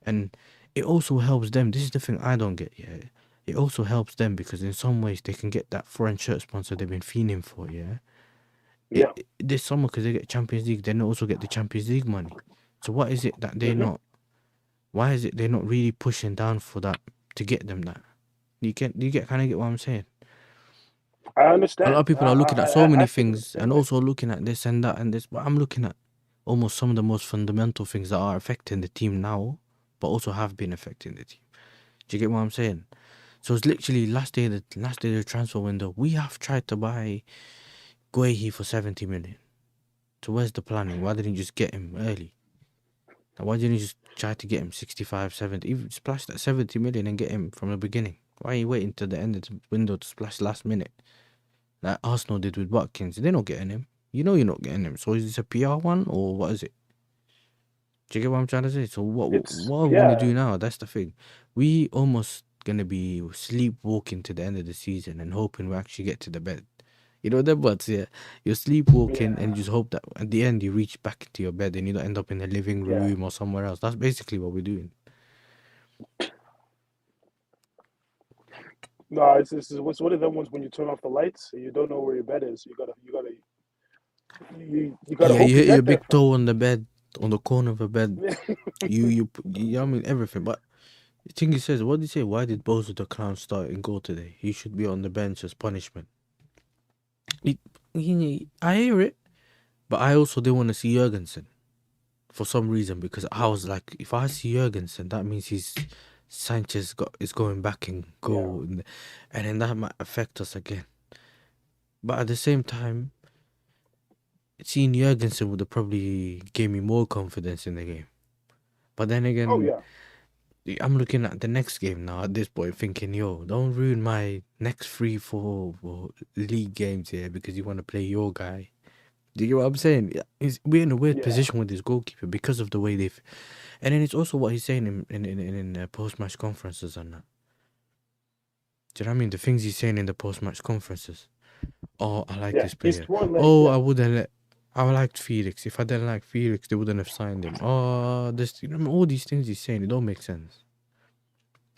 and it also helps them. This is the thing I don't get yet. It also helps them because in some ways they can get that foreign shirt sponsor they've been fiending for, yeah? This summer, because they get Champions League, they also get the Champions League money. So what is it that they're not? Why is it they're not really pushing down for that to get them that? You kind of get what I'm saying? I understand. A lot of people are looking at so many things and also looking at this and that and this, but I'm looking at almost some of the most fundamental things that are affecting the team now, but also have been affecting the team. Do you get what I'm saying? So it's literally last day of the transfer window. We have tried to buy Guehi for 70 million. So where's the planning? Why didn't you just get him early? Why didn't you just try to get him 65, 70? Even splash that 70 million and get him from the beginning. Why are you waiting till the end of the window to splash last minute? Like Arsenal did with Watkins. They're not getting him. You know you're not getting him. So is this a PR one or what is it? Do you get what I'm trying to say? So what are we going to do now? That's the thing. We almost going to be sleepwalking to the end of the season and hoping we actually get to the bed. You know them words, yeah? You're sleepwalking and you just hope that at the end you reach back into your bed and you don't end up in the living room or somewhere else. That's basically what we're doing. No, it's what's one of them ones when you turn off the lights and you don't know where your bed is. You gotta Yeah, hope you you hit get your there. big toe on the bed, on the corner of the bed. you I mean everything. But the thing he says, what did he say? Why did Bozo the Clown start and go today? He should be on the bench as punishment. I hear it, but I also didn't want to see Jurgensen for some reason because I was like, if I see Jurgensen, that means Sanchez is going back and goal, and then that might affect us again. But at the same time, seeing Jurgensen would have probably gave me more confidence in the game. But then again, I'm looking at the next game now at this point, thinking, yo, don't ruin my next 3-4 league games here because you want to play your guy. Do you get what I'm saying? We're in a weird position with this goalkeeper because of the way they've... And then it's also what he's saying in post-match conferences and that. Do you know what I mean? The things he's saying in the post-match conferences. Oh, I like this player. I liked Felix. If I didn't like Felix, they wouldn't have signed him. Oh, all these things he's saying, it don't make sense.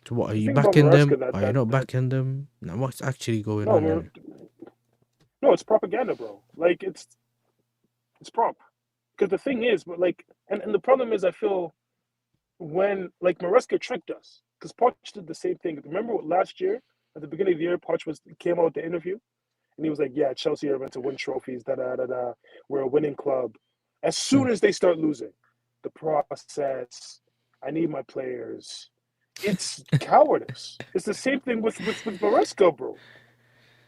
So what, are The you thing about backing Maresca them? that Are you not backing them? Now, what's actually going no, on in it? no, it's propaganda, bro. Like it's prop. Because the thing is, but like, and the problem is, I feel when like Maresca tricked us because Poch did the same thing. Remember what last year at the beginning of the year, Poch came out with the interview and he was like, "Yeah, Chelsea are meant to win trophies. Da da da da. We're a winning club." As soon Mm. as they start losing, the process. I need my players. It's cowardice. It's the same thing with Maresca, bro.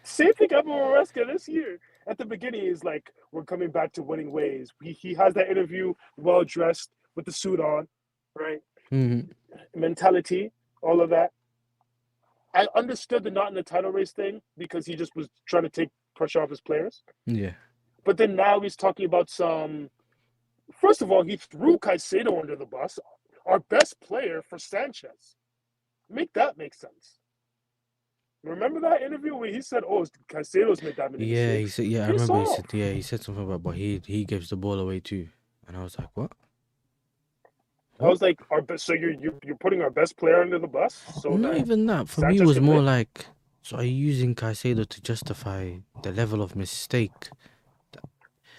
Same thing happened with Maresca this year. At the beginning, he's like, "We're coming back to winning ways." He has that interview, well dressed with the suit on, right? Mm-hmm. Mentality, all of that. I understood the not in the title race thing because he just was trying to take pressure off his players. Yeah. But then now he's talking about some. First of all, he threw Caicedo under the bus, our best player for Sanchez. Make that make sense. Remember that interview where he said, "Oh, Caicedo's made that many Yeah, he mistakes." said. Yeah, I Piss remember he said. off. Yeah, he said something about, but he gives the ball away too, and I was like, what? I What? was like, "Our best, so you're putting our best player under the bus so Not that even that. For me, it Sanchez was can more play?" like, so are you using Caicedo to justify the level of mistake?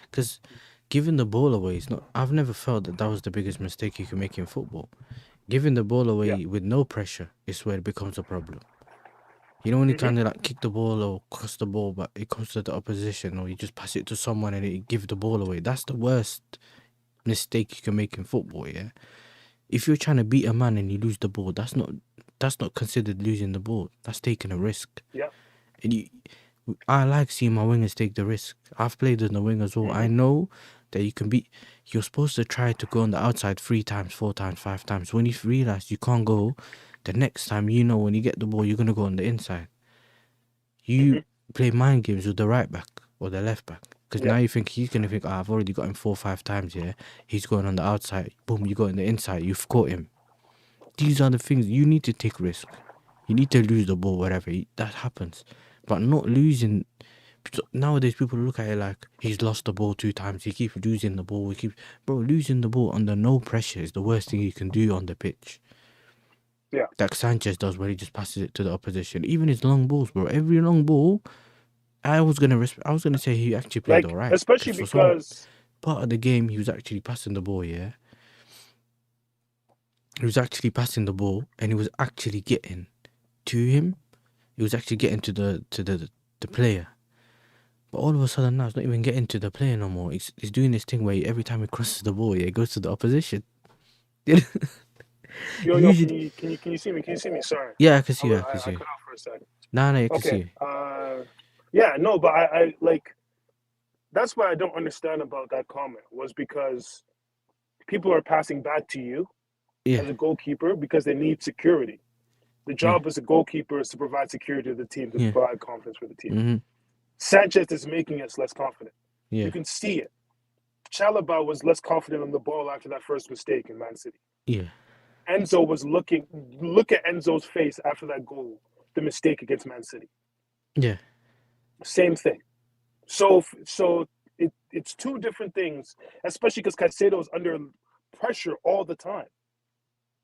Because giving the ball away is not. I've never felt that was the biggest mistake you can make in football. Giving the ball Yeah. away with no pressure is where it becomes a problem. You know when you're trying to like kick the ball or cross the ball, but it comes to the opposition, or you just pass it to someone and it give the ball away. That's the worst mistake you can make in football. Yeah, if you're trying to beat a man and you lose the ball, that's not considered losing the ball. That's taking a risk. Yeah. And I like seeing my wingers take the risk. I've played in the wing as well. I know that you can be. You're supposed to try to go on the outside 3 times, 4 times, 5 times. When you realize you can't go, the next time when you get the ball, you're gonna go on the inside. You play mind games with the right back or the left back, because Yeah. now he's gonna think, I've already got him 4 or 5 times here. He's going on the outside. Boom, you go on the inside. You've caught him. These are the things you need to take risk. You need to lose the ball, whatever that happens, but not losing. Nowadays, people look at it like he's lost the ball 2 times. He keeps losing the ball. Losing the ball under no pressure is the worst thing you can do on the pitch. Yeah. Like Sanchez does, where he just passes it to the opposition. Even his long balls, bro. Every long ball, I was gonna say he actually played Like, alright. especially Because for some because part of the game, he was actually passing the ball. Yeah, he was actually passing the ball, and he was actually getting to him. He was actually getting to the player. But all of a sudden now, it's not even getting to the player no more. He's doing this thing where every time he crosses the ball, it goes to the opposition. yo, can Usually, you see me? Can you see me? Sorry. yeah, I can see you. I can I see you. cut out for a second. Nah, I can see Okay. you. Yeah, no, but I like that's what I don't understand about that comment was because people are passing back to you Yeah, as a goalkeeper because they need security. The yeah, job as a goalkeeper is to provide security to the team, to yeah. provide confidence for the team. Mm-hmm. Sanchez is making us less confident. You Yeah, can see it. Chalobah was less confident on the ball after that first mistake in Man City. yeah, Enzo was look at Enzo's face after that goal, the mistake against Man City. yeah. Same thing. So it's 2 different things, especially because Caicedo is under pressure all the time.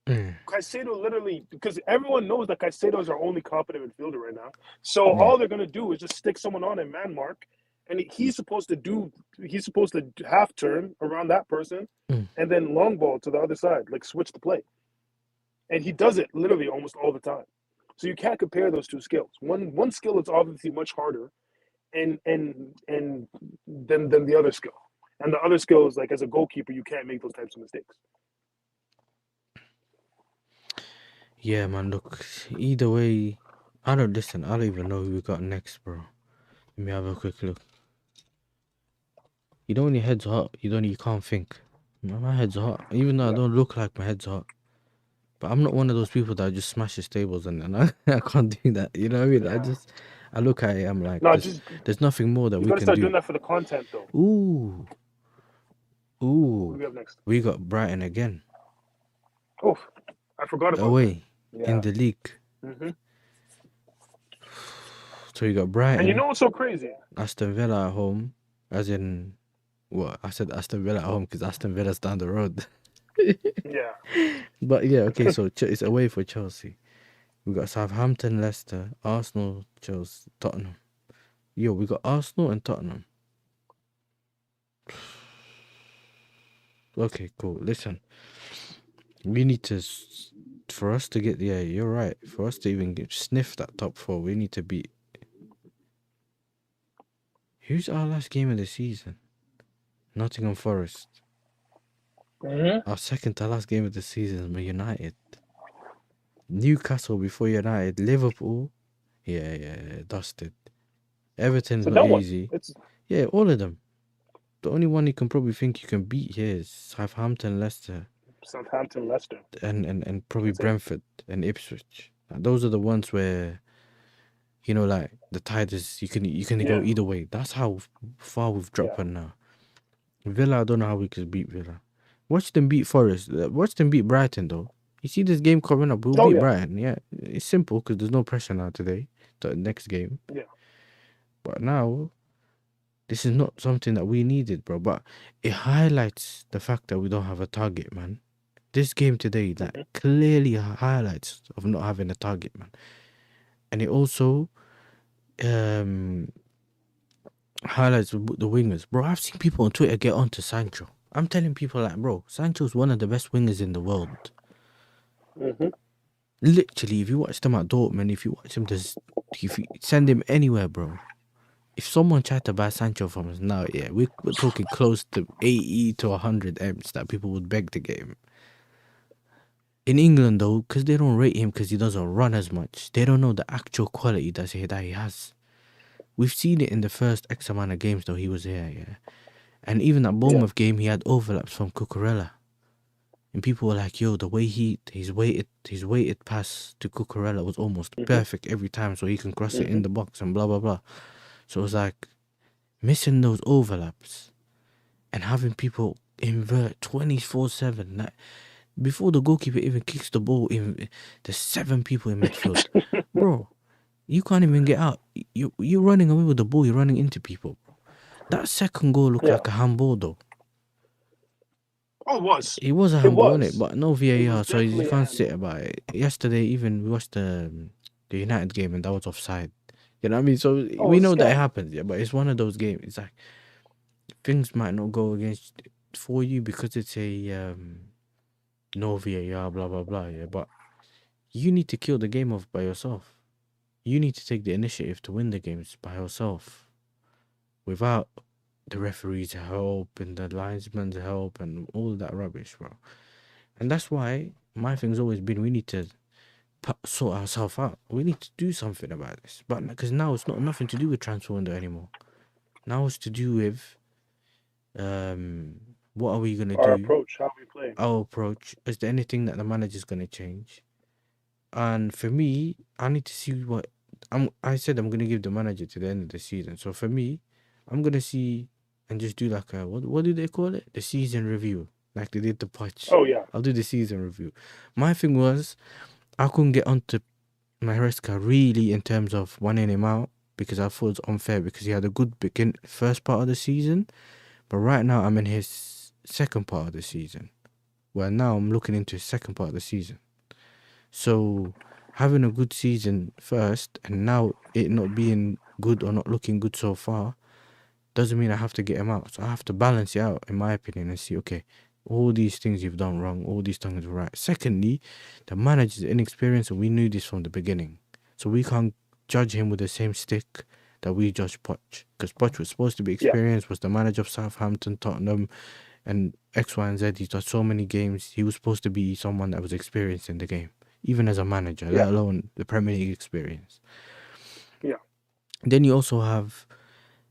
Mm, Caicedo literally, because everyone knows that Caicedo is our only competent midfielder right now. So yeah, all they're gonna do is just stick someone on in man mark, and he's supposed to half turn around that person, mm. and then long ball to the other side, like switch the play. And he does it literally almost all the time. So you can't compare those 2 skills. One skill is obviously much harder, and than the other skill. And the other skill is like as a goalkeeper, you can't make those types of mistakes. Yeah, man. Look, either way, I don't listen. I don't even know who we got next, bro. Let me have a quick look. You know when your head's hot, you can't think. My head's hot, even though I Yeah. don't look like my head's hot. But I'm not one of those people that just smashes tables and I can't do that. You know what I mean? Yeah. I look at it, I'm like, No, just there's nothing more that you we gotta can start do. doing that for the content though. Ooh, What do ooh. we have next? We got Brighton again. Oh, I forgot about that. Away in Yeah. the league. hmm So we got And you Brighton, know what's so crazy? Aston Villa at home. As in, what? I said Aston Villa at home because Aston Villa's down the road. Yeah. But yeah, okay, so it's away for Chelsea. We got Southampton, Leicester, Arsenal, Chelsea, Tottenham. Yo, we got Arsenal and Tottenham. Okay, cool. Listen, we need to, for us to get, yeah, you're right. For us to even sniff that top four, we need to beat. Who's our last game of the season? Nottingham Forest. Mm-hmm. Our second to last game of the season is Man United. Newcastle before United. Liverpool. Yeah, dusted. Everton's So not that one, easy. it's Yeah, all of them. The only one you can probably think you can beat here is Southampton, Leicester, Southampton, Leicester. and probably That's it. Brentford and Ipswich. Those are the ones where, you know, like the tide is you can go Yeah. either way. That's how far we've dropped Yeah. now. Villa, I don't know how we could beat Villa. Watch them beat Forest. Watch them beat Brighton though. You see this game coming up, we'll Oh beat yeah. Brighton. Yeah, it's simple because there's no pressure now today. The next game. Yeah. But now, this is not something that we needed, bro. But it highlights the fact that we don't have a target, man. This game today, that clearly highlights of not having a target, man. And it also highlights the wingers, bro. I've seen people on Twitter get onto Sancho. I'm telling people like, bro, Sancho's one of the best wingers in the world. Mm-hmm. Literally, if you watch them at Dortmund, if you watch him, if you send him anywhere, bro. If someone tried to buy Sancho from us now, yeah, we're talking close to 80 to 100 M's that people would beg to get him. In England, though, because they don't rate him because he doesn't run as much, they don't know the actual quality that he has. We've seen it in the first X amount of games, though, he was here, yeah. And even that Bournemouth game, he had overlaps from Cucurella. And people were like, yo, the way his weighted pass to Cucurella was almost perfect every time so he can cross it in the box and blah, blah, blah. So it was like missing those overlaps and having people invert 24/7. Like, before the goalkeeper even kicks the ball, there's 7 people in midfield. Bro, you can't even get out. You're running away with the ball. You're running into people, bro. That second goal looked like a handball, though. Oh, it was. It was a handball, was. innit? But no VAR, so you definitely a can't sit about it. Yesterday, even we watched the United game, and that was offside. You know what I mean? So we know that it happens, yeah. But it's one of those games. It's like things might not go against for you because it's a no VAR, blah blah blah. Yeah, but you need to kill the game off by yourself. You need to take the initiative to win the games by yourself, without the referee's help and the linesman's help and all that rubbish, bro. And that's why my thing's always been we need to sort ourselves out. We need to do something about this. But because now it's not nothing to do with transfer window anymore. Now it's to do with what are we gonna do? Our approach, how we play. Our approach. Is there anything that the manager's gonna change? And for me, I need to see what I said I'm gonna give the manager to the end of the season. So for me, I'm gonna see and just do like a what do they call it? The season review. Like they did the Poch. Oh yeah. I'll do the season review. My thing was I couldn't get onto Maresca really in terms of wanting him out because I thought it was unfair because he had a good first part of the season. But right now I'm in his second part of the season. Well, now I'm looking into his second part of the season. So having a good season first and now it not being good or not looking good so far doesn't mean I have to get him out. So I have to balance it out, in my opinion, and see, okay, all these things you've done wrong, all these things are right. Secondly, the manager's inexperienced and we knew this from the beginning. So we can't judge him with the same stick that we judge Poch. Because Poch was supposed to be experienced, was the manager of Southampton, Tottenham, and X, Y, and Z. He's done so many games. He was supposed to be someone that was experienced in the game, even as a manager, let alone the Premier League experience. Yeah. Then you also have,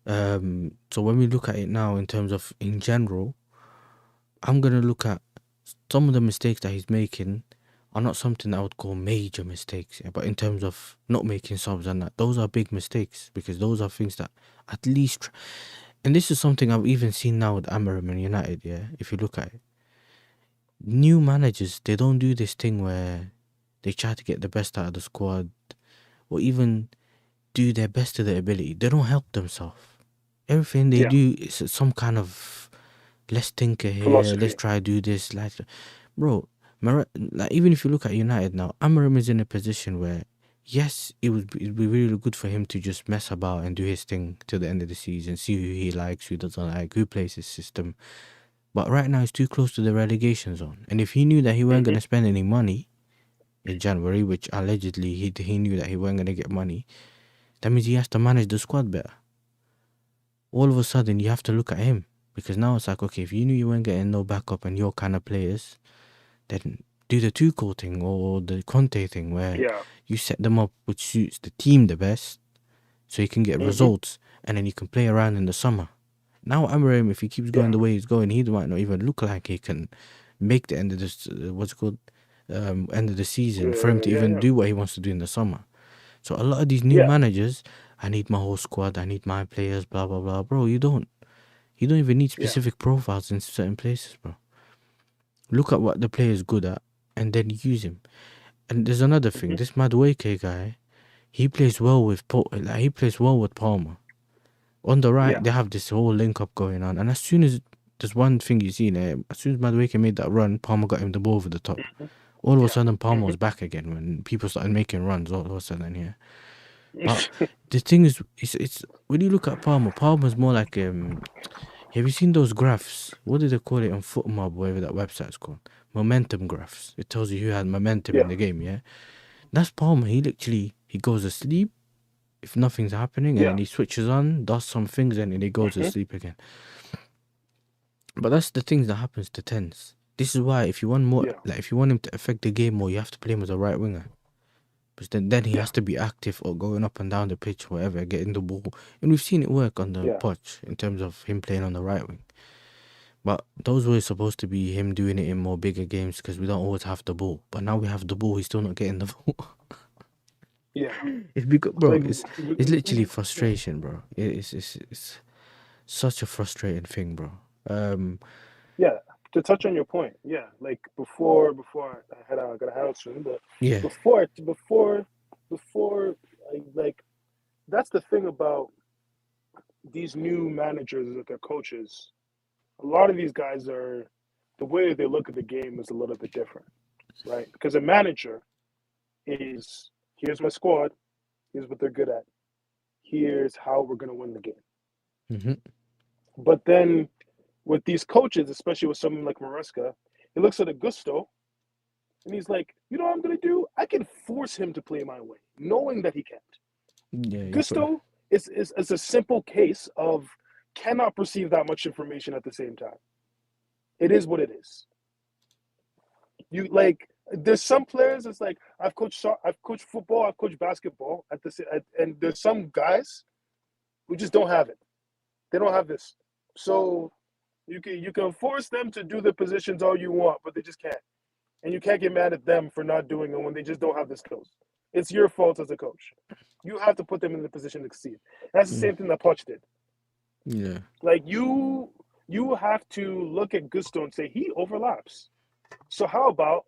so when we look at it now in terms of in general, I'm going to look at some of the mistakes that he's making are not something that I would call major mistakes, yeah, but in terms of not making subs and that, those are big mistakes because those are things that at least, and this is something I've even seen now with Amorim and United, yeah, if you look at it. New managers, they don't do this thing where they try to get the best out of the squad or even do their best to their ability. They don't help themselves. Everything they do is some kind of let's tinker here, let's try to do this. Like, bro, Like even if you look at United now, Amorim is in a position where, yes, it'd be really good for him to just mess about and do his thing till the end of the season, see who he likes, who doesn't like, who plays his system. But right now, he's too close to the relegation zone. And if he knew that he weren't going to spend any money in January, which allegedly he knew that he weren't going to get money, that means he has to manage the squad better. All of a sudden, you have to look at him. Because now it's like, okay, if you knew you weren't getting no backup and your kind of players, then do the Tuchel thing or the Conte thing where you set them up which suits the team the best so you can get results and then you can play around in the summer. Now Amorim, if he keeps going the way he's going, he might not even look like he can make the end of this, end of the season for him to even do what he wants to do in the summer. So a lot of these new managers, I need my whole squad, I need my players, blah, blah, blah. Bro, you don't even need specific profiles in certain places, bro. Look at what the player is good at and then use him. And there's another thing. This Madueke guy, he plays well with Palmer. On the right, they have this whole link up going on. And as soon as there's one thing you see there, as soon as Madueke made that run, Palmer got him the ball over the top. All of a sudden, Palmer was back again when people started making runs. All of a sudden, yeah. But the thing is, it's when you look at Palmer's more like have you seen those graphs? What do they call it on FootMob, whatever that website's called? Momentum graphs. It tells you who had momentum in the game, yeah? That's Palmer. He goes to sleep if nothing's happening, and then he switches on, does some things, and then he goes to sleep again. But that's the things that happens to tens. This is why if you want more, like if you want him to affect the game more, you have to play him as a right winger. But then he has to be active or going up and down the pitch, whatever, getting the ball. And we've seen it work on the pitch in terms of him playing on the right wing. But those were supposed to be him doing it in more bigger games because we don't always have the ball. But now we have the ball, he's still not getting the ball. It's because, bro, like, it's literally frustration, bro. It's such a frustrating thing, bro. To touch on your point, like before I gotta head out soon, but before like that's the thing about these new managers, like their coaches. A lot of these guys are, the way they look at the game is a little bit different, right? Because a manager is, here's my squad, here's what they're good at, here's how we're gonna win the game. But then with these coaches, especially with someone like Maresca, he looks at Augusto and he's like, you know what I'm going to do? I can force him to play my way, knowing that he can't. Augusto is a simple case of cannot perceive that much information at the same time. It is what it is. You like, there's some players, it's like, I've coached football, I've coached basketball, and there's some guys who just don't have it. They don't have this. So you can force them to do the positions all you want, but they just can't. And you can't get mad at them for not doing it when they just don't have the skills. It's your fault as a coach. You have to put them in the position to succeed. That's the same thing that Poch did. Yeah. Like you have to look at Gusto and say he overlaps. So how about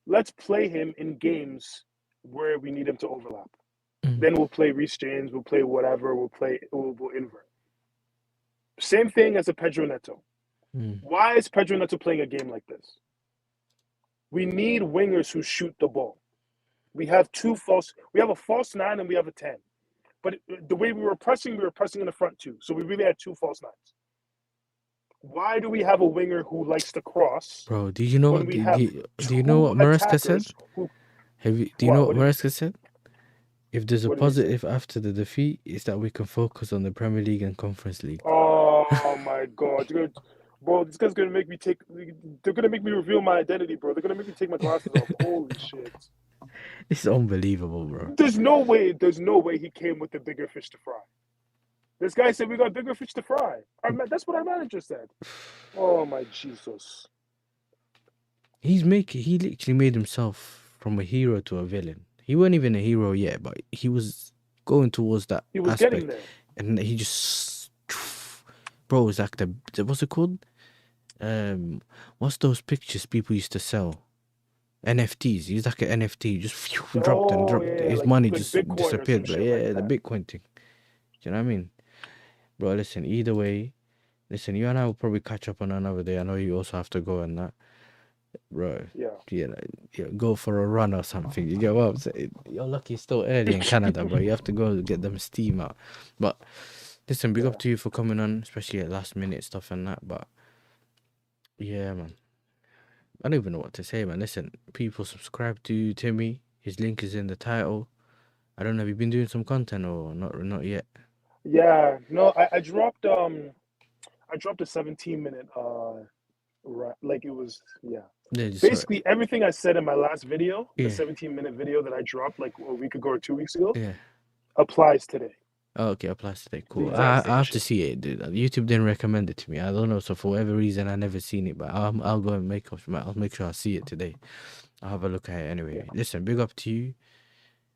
let's play him in games where we need him to overlap. Then we'll play Reece James, we'll play whatever, we'll invert. Same thing as a Pedro Neto. Why is Pedro Neto playing a game like this? We need wingers who shoot the ball. We have a false 9 and we have a 10. But the way we were pressing in the front too. So we really had 2 false 9s. Why do we have a winger who likes to cross? Bro, do you know what Maresca said? Do you know what Maresca said? If there's a positive after the defeat, it's that we can focus on the Premier League and Conference League. Oh my God. Bro, this guy's gonna make me they're gonna make me reveal my identity, bro. They're gonna make me take my glasses off. Holy shit. It's unbelievable, bro. There's no way he came with the bigger fish to fry. This guy said we got bigger fish to fry. That's what our manager said. Oh my Jesus. He literally made himself from a hero to a villain. He wasn't even a hero yet, but he was going towards that He was aspect. getting there. And he just, bro, it's like what's it called? What's those pictures people used to sell? NFTs. He's like an NFT. Just dropped. His like, money like just Bitcoin disappeared, bro. Yeah, like the Bitcoin thing. Do you know what I mean? Bro, listen, either way, you and I will probably catch up on another day. I know you also have to go and that. bro. Yeah. Go for a run or something. You get what I'm saying? You're lucky it's still early in Canada, bro. You have to go get them steam out. But listen, big Yeah. up to you for coming on, especially at last minute stuff and that. But yeah, man. I don't even know what to say, man. Listen, people subscribe to Timmy. His link is in the title. I don't know. Have you been doing some content or not? Not yet. Yeah. No, I dropped a 17-minute right, like it was, yeah. Yeah, just saw it. Basically everything I said in my last video, the Yeah, 17-minute video that I dropped like a week ago or 2 weeks ago, yeah. applies today. Oh, okay, applies today. The Cool. exact I same have to shit. see it, dude. YouTube didn't recommend it to me. I don't know. So for whatever reason, I never seen it. But I'll go and I'll make sure I see it today. I'll have a look at it Yeah. anyway. Listen, big up to you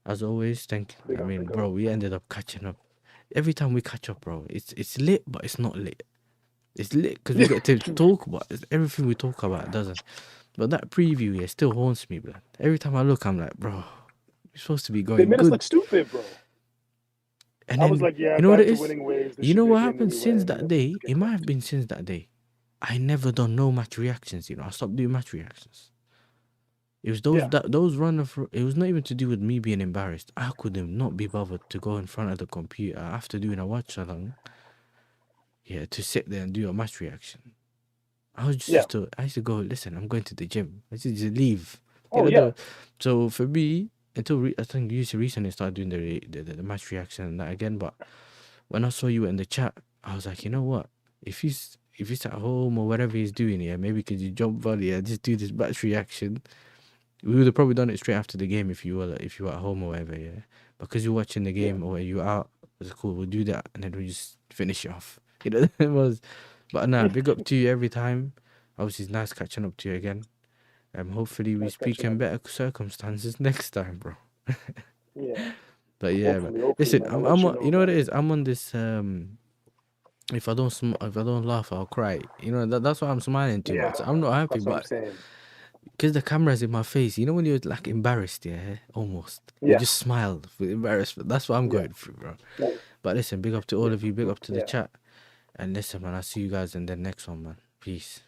as always. Thank. Big I up, mean, big up. bro, we ended up catching up. Every time we catch up, bro, it's lit, but it's not lit. It's lit because we get to talk about everything we talk about. Doesn't. But that preview, yeah, still haunts me, blood. Every time I look, I'm like, bro, we're supposed to be They going made us good. look stupid, bro. And I was then, like, yeah, you know what back it to is? winning ways. This You should know be a what game that happened we since win. that day? Let's It get might back. have been since that day. I never done no match reactions, I stopped doing match reactions. It was Yeah. those run of it was not even to do with me being embarrassed. I couldn't not be bothered to go in front of the computer after doing a watch along, to sit there and do a match reaction. I was just Yeah. I used to go, listen, I'm going to the gym. I used to just leave. Oh, yeah. So for me, I think you recently started doing the match reaction and that again. But when I saw you in the chat, I was like, you know what? If he's at home or whatever he's doing, maybe could you jump volley and just do this match reaction? We would have probably done it straight after the game if you were at home or whatever, yeah. Because you're watching the Yeah. game or you out, it's cool. We'll do that and then we just finish it off. It was. But nah, big up to you every time. Obviously, it's nice catching up to you again. Hopefully we Nice speak catching in up, man. better circumstances next time, bro. Yeah. But yeah, man. Hopefully, Listen, man. I'll let you you know, know what it man. is. I'm on this. If I don't laugh, I'll cry. That's why I'm smiling too Yeah. much. I'm not happy, That's what I'm but saying. because the camera's in my face, when you're like embarrassed, almost. You Yeah. just smile with embarrassment. That's what I'm Yeah. going through, bro. But listen, big up to all of you, big up to the Yeah. chat. And listen, man, I'll see you guys in the next one, man. Peace.